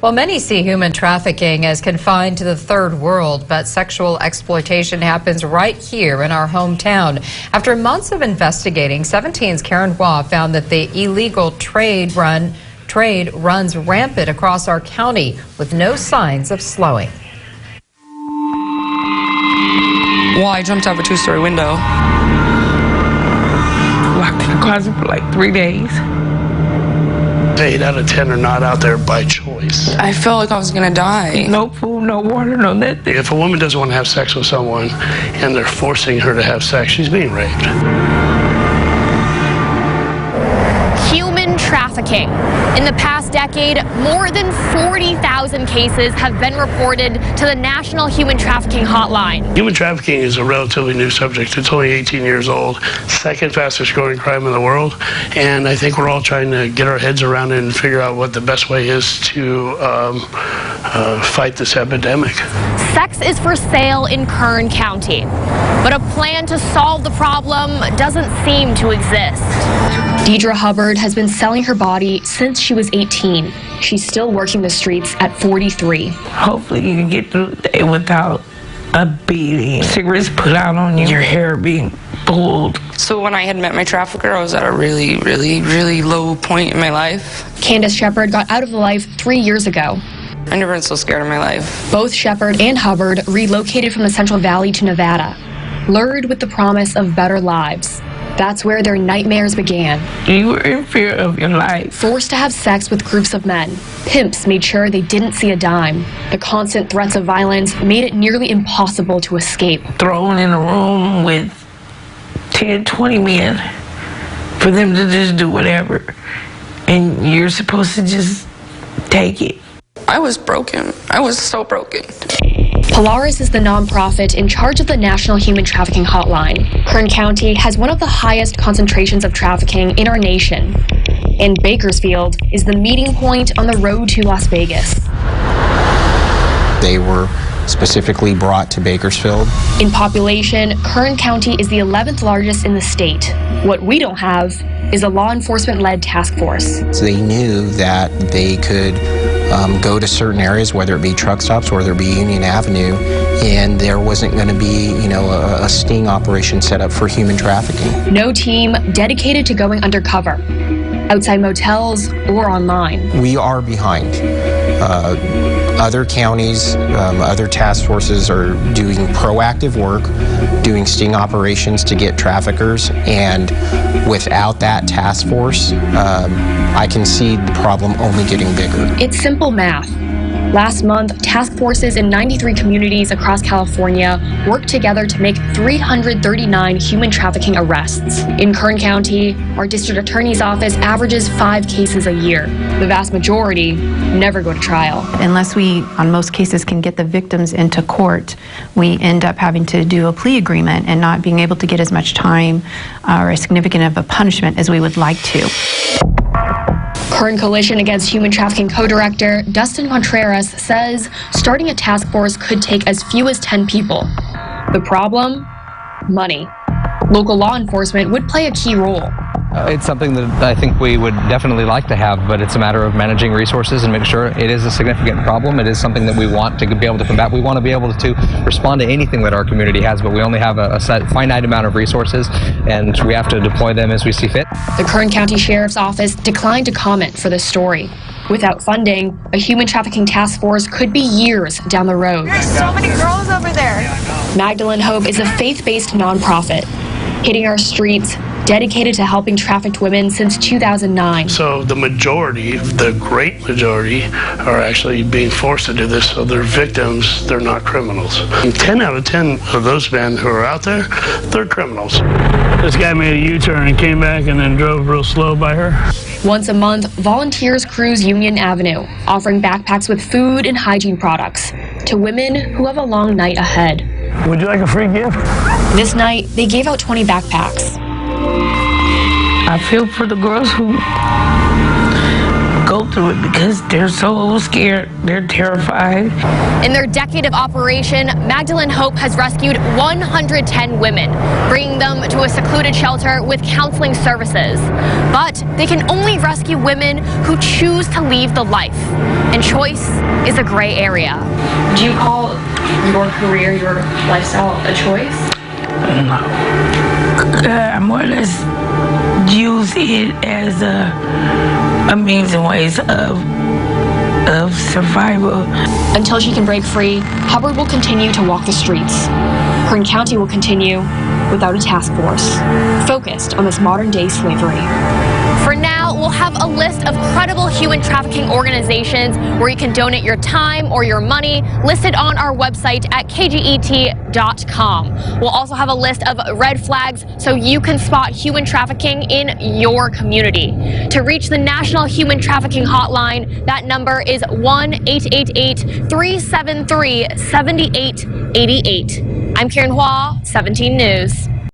Well, many see human trafficking as confined to the third world, but sexual exploitation happens right here in our hometown. After months of investigating, 17's Karen Hua found that the illegal trade runs rampant across our county with no signs of slowing. Well, I jumped out of a two-story window. Locked in the closet for like 3 days. 8 out of 10 are not out there by choice. I felt like I was gonna die. No food, no water, no nothing. If a woman doesn't want to have sex with someone and they're forcing her to have sex, she's being raped. Human trafficking. In the past decade, more than 40,000 cases have been reported to the National Human Trafficking Hotline. Human trafficking is a relatively new subject. It's only 18 years old, second fastest growing crime in the world, and I think we're all trying to get our heads around it and figure out what the best way is to fight this epidemic. Sex is for sale in Kern County, but a plan to solve the problem doesn't seem to exist. Deidre Hubbard has been selling her body since she was 18. She's still working the streets at 43. Hopefully you can get through the day without a beating, cigarettes put out on you, your hair being pulled. So when I had met my trafficker, I was at a really low point in my life. Candace Shepard got out of the life 3 years ago. I've never been so scared in my life. Both Shepard and Hubbard relocated from the Central Valley to Nevada, lured with the promise of better lives. That's where their nightmares began. You were in fear of your life. Forced to have sex with groups of men, pimps made sure they didn't see a dime. The constant threats of violence made it nearly impossible to escape. Thrown in a room with 10, 20 men for them to just do whatever. And you're supposed to just take it. I was broken. I was so broken. Polaris is the nonprofit in charge of the National Human Trafficking Hotline. Kern County has one of the highest concentrations of trafficking in our nation, and Bakersfield is the meeting point on the road to Las Vegas. They were specifically brought to Bakersfield. In population, Kern County is the 11th largest in the state. What we don't have is a law enforcement-led task force. So they knew that they could go to certain areas, whether it be truck stops, whether it be Union Avenue, and there wasn't going to be, a sting operation set up for human trafficking. No team dedicated to going undercover, outside motels or online. We are behind. Other counties, other task forces are doing proactive work, doing sting operations to get traffickers, and without that task force, I can see the problem only getting bigger. It's simple math. Last month, task forces in 93 communities across California worked together to make 339 human trafficking arrests. In Kern County, our district attorney's office averages 5 cases a year. The vast majority never go to trial. Unless we, on most cases, can get the victims into court, we end up having to do a plea agreement and not being able to get as much time or as significant of a punishment as we would like to. Kern Coalition Against Human Trafficking co-director Dustin Contreras says starting a task force could take as few as 10 people. The problem? Money. Local law enforcement would play a key role. It's something that I think we would definitely like to have, but it's a matter of managing resources and making sure it is a significant problem. It is something that we want to be able to combat. We want to be able to respond to anything that our community has, but we only have a finite amount of resources, and we have to deploy them as we see fit. The Kern County Sheriff's Office declined to comment for this story. Without funding, a human trafficking task force could be years down the road. There's so many girls over there. Magdalene Hope is a faith-based nonprofit, hitting our streets, dedicated to helping trafficked women since 2009. So the majority, the great majority, are actually being forced to do this, so they're victims, they're not criminals. And 10 out of 10 of those men who are out there, they're criminals. This guy made a U-turn and came back and then drove real slow by her. Once a month, volunteers cruise Union Avenue, offering backpacks with food and hygiene products to women who have a long night ahead. Would you like a free gift? This night, they gave out 20 backpacks. I feel for the girls who go through it because they're so scared. They're terrified. In their decade of operation, Magdalene Hope has rescued 110 women, bringing them to a secluded shelter with counseling services. But they can only rescue women who choose to leave the life, and choice is a gray area. Do you call your career, your lifestyle, a choice? No. I more or less use it as a means and ways of survival. Until she can break free, Hubbard will continue to walk the streets. Kern County will continue without a task force, focused on this modern-day slavery. For now, we'll have a list of credible human trafficking organizations where you can donate your time or your money, listed on our website at kget.com. We'll also have a list of red flags so you can spot human trafficking in your community. To reach the National Human Trafficking Hotline, that number is 1-888-373-7888. I'm Karen Hua, 17 News.